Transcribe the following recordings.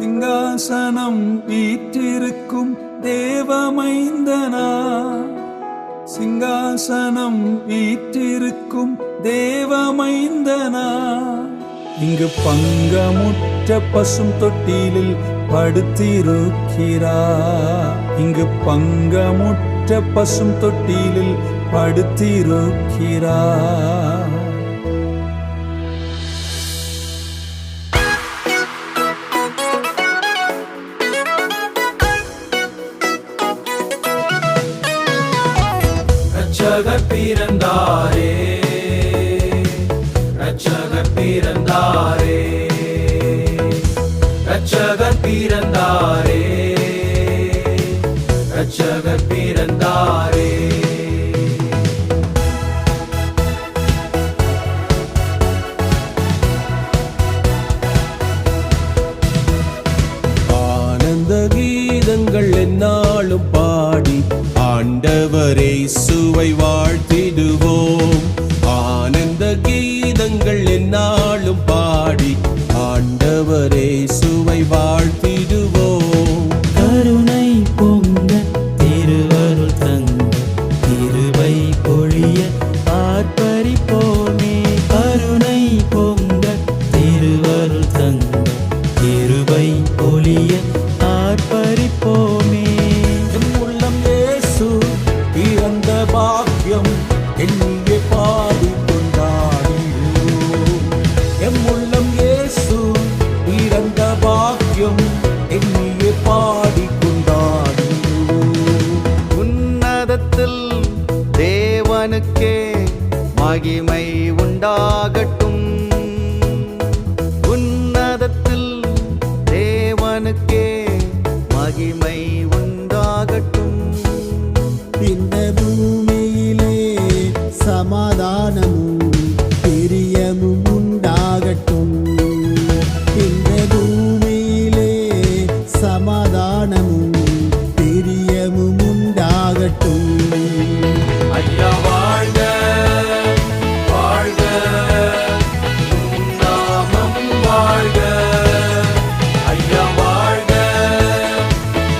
சிங்காசனம் வீற்றிருக்கும் தேவமைந்தனா, சிங்காசனம் வீற்றிருக்கும் தேவமைந்தனா, இங்கு பங்கமுற்ற பசும் தொட்டிலில் படுத்திருக்கிறார். இங்கு பங்கமுற்ற பசும் தொட்டிலில் படுத்திருக்கிறார். ரட்சகர் பிறந்தாரே, ரட்சகர் பிறந்தாரே, ரட்சகர் பிறந்தாரே, ரட்சகர் பிறந்தாரே. ஆனந்த கீதங்கள் என்னாலும் பாடி ஆண்டவரே இயேசுவை வாழ்த்திடுவோம். ஆனந்த கீதங்கள் என்னாலும் பாடி ஆண்டவரே இயேசுவை வாழ்த்திடுவோம். கருணை பொங்க திருவருள் தங்க திருவை பொழிய ஆர்ப்பரிப்போமே. கருணை பொங்க திருவருள் தங்க திருவை பொழிய ஆர்ப்பரிப்போமே. பிறந்த பாக்கியம் எண்ணியே பாடி கொண்டாடிடுவோம். எம்முள்ளம் இயேசு பிறந்த பாக்கியம் எண்ணியே பாடி கொண்டாடிடுவோம். உன்னதத்தில் தேவனுக்கே மகிமை உண்டாகட்டும். உன்னதத்தில் தேவனுக்கே மகிமை உண்டாகட்டும். இந்த பூமியிலே சமாதானமும் பிரியமும் உண்டாகட்டும். இந்த பூமியிலே சமாதானமும் பிரியமும் உண்டாகட்டும். ஐயா வாழ்க, வாழ்க, உம் நாமம் வாழ்க. ஐயா வாழ்க,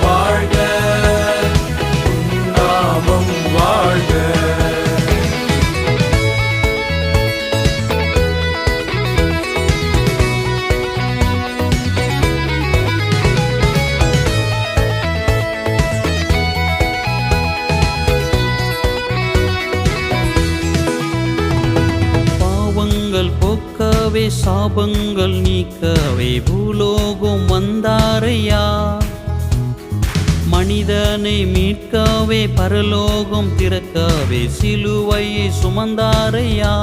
வாழ்க, உம் நாமம் வாழ்க. பாவங்கள் போக்கவே சாபங்கள் நீக்கவே பூலோகம் வந்தாரையா. மனிதனை மீட்கவே பரலோகம் திறக்கவே சிலுவையை சுமந்தாரையா.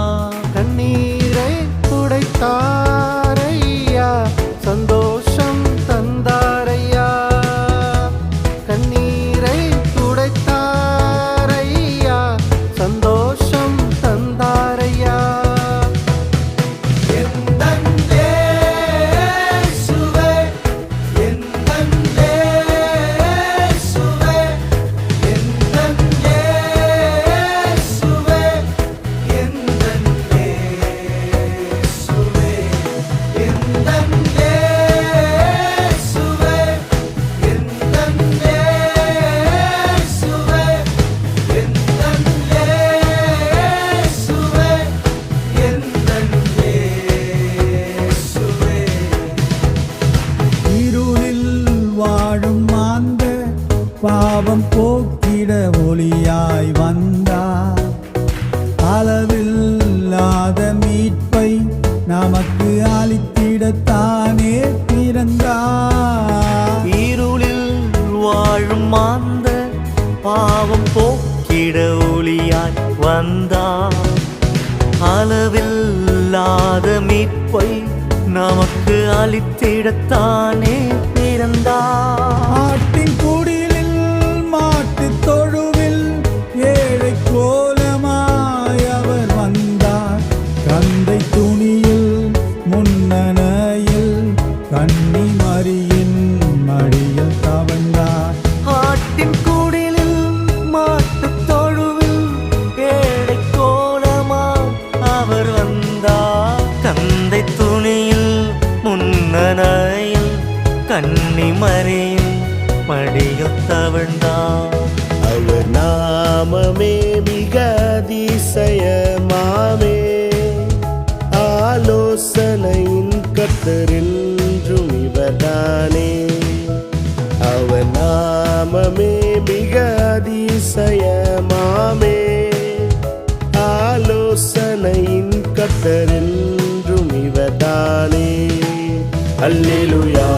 கண்ணீரை துடைத்தாரையா, சந்தோஷம் தந்தாரையா. கண்ணீரை துடைத்தாரையா, சந்தோஷம் தந்தாரையா. எந்தன் இயேசுவே, எந்தன் இயேசுவே, எந்தன் இயேசுவே, எந்தன் இயேசுவே, எந்தன் இயேசுவே, எந்தன் இயேசுவே, எந்தன் இயேசுவே, எந்தன் இயேசுவே. இருளில் வாழும் மாந்த பாவம் போக்கிட ஒளியாய் வந்தார். அளவில்லாத மீட்பை நமக்கு அளித்திடத்தானே பிறந்தார். இருளில் வாழும் மாந்த பாவம் போக்கிட ஒளியாய் வந்தார். அளவில்லாத மீட்பை நமக்கு அளித்திடத்தானே பிறந்தார். ஆட்டின் குடிலில் மாட்டுத் தொழுவில் ஏழை கோலமாய் அவர் வந்தார். கந்தை துணியில் முன்னணையில் கன்னி மரியின் மடியில் தவழ்ந்தார். ஆட்டின் குடிலில் மாட்டுத் தொழுவில் ஏழை கோலமா அவர் வந்தார். கந்தை துணியில் முன்னணையில் கண் கர்த்தரென்றும் இவர்தானே. அவர் நாமமே மிக அதிசயமாமே. ஆலோசனையின் கர்த்தரென்றும் இவர்தானே. அல்லேலூயா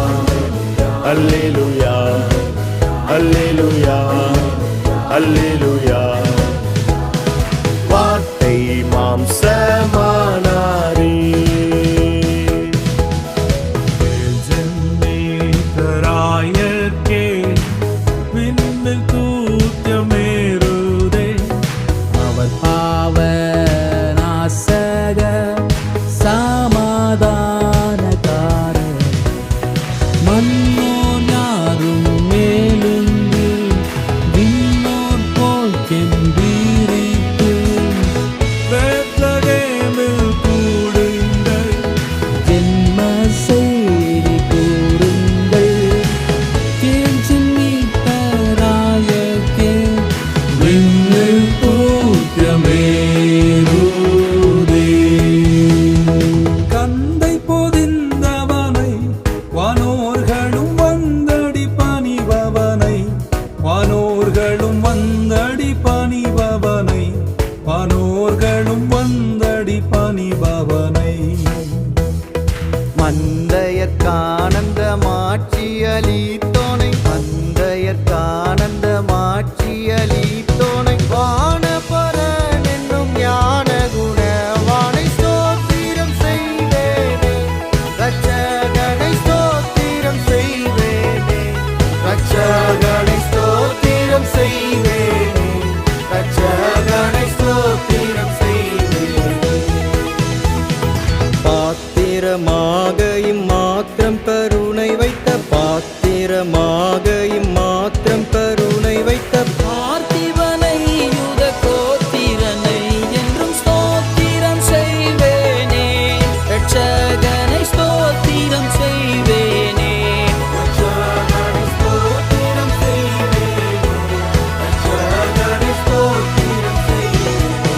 அல்லேலூயா அல்லேலூயா அல்லேலூயா. வார்த்தை மாம்சமானாரே. ஜென்மேகராயர்க்கே விண்ணில் கூட்டமேறுதே. அவர் பாவநாசக சமாதானக்காரர். மன்னோர் யாரும் மேலுந்து விண்ணோர் போல் கெம்பீரித்து பெத்லகேமில் கூடுங்கள். ஜென்ம செய்தி கூறுங்கள். மீட்பராயர்க்கே விண்ணில் கூட்டமேறுதே. கந்தை பொதிந்தவனை வானோர்களும் வந்தடி பணிபவனை. வானோர்களும் வந்தடி பணிபவனை. வானோர்களும் வந்தடி பணிபவனை. மந்தையற்கானந்த மாட்சியளித்தோனை. மந்தையற்கானந்த மாட்சியளித்தோனை. வானபரன் என்னும் ஞான குணவானை ஸ்தோத்திரம் செய்வேனே. ரட்சகனை ஸ்தோத்திரம் செய்வேனே. ரட்சகனை ஸ்தோத்திரம் செய்வேனே. ரட்சகனை ஸ்தோத்திரம் செய்வேனே. பாத்திரமாக இம்மாத்திரம் கருணை வைத்த. பாத்திரமாக இம்மாத்திரம் கருணை வைத்த. பார்த்திபனை யூத கோத்திரனை என்றும் ஸ்தோத்திரம் செய்வேனே. ரட்சகனை ஸ்தோத்திரம் செய்வேனே. ரட்சகனை ஸ்தோத்திரம் செய்வேனே. ரட்சகனை ஸ்தோத்திரம் செய்வேனே.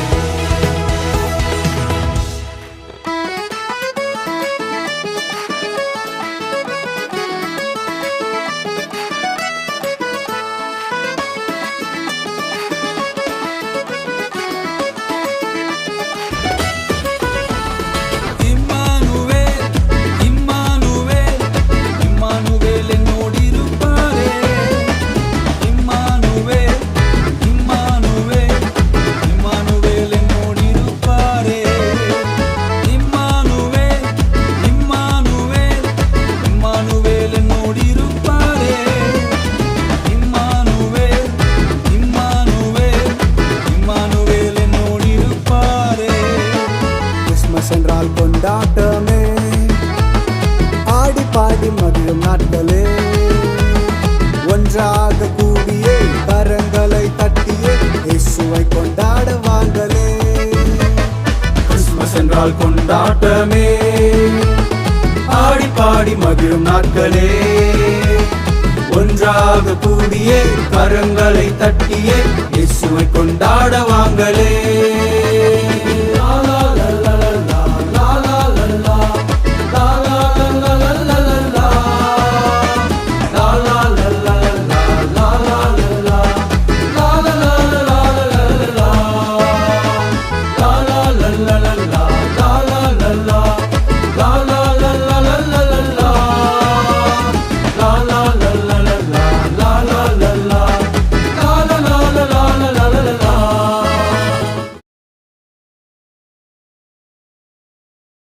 இம்மானுவேல் இம்மானுவேல் இம்மானுவேல் என்னோடிருப்பாரே. இம்மானுவேல் இம்மானுவேல் இம்மானுவேல் என்னோடிருப்பாரே. இம்மானுவேல் இம்மானுவேல் இம்மானுவேல் என்னோடிருப்பாரே. இம்மானுவேல் இம்மானுவேல் இம்மானுவேல் என்னோடிருப்பாரே. கிறிஸ்மஸ் என்றால் கொண்டாட்டமே. ஆடி பாடி மகிழும் நாட்களே. ஒன்றாக கூடியே கரங்களை தட்டியே இயேசுவை கொண்டாட வாங்களே. கிறிஸ்மஸ் என்றால் கொண்டாட்டமே. ஆடி பாடி மகிழும் நாட்களே. ஒன்றாக கூடியே கரங்களை தட்டியே இயேசுவை கொண்டாட வாங்களே.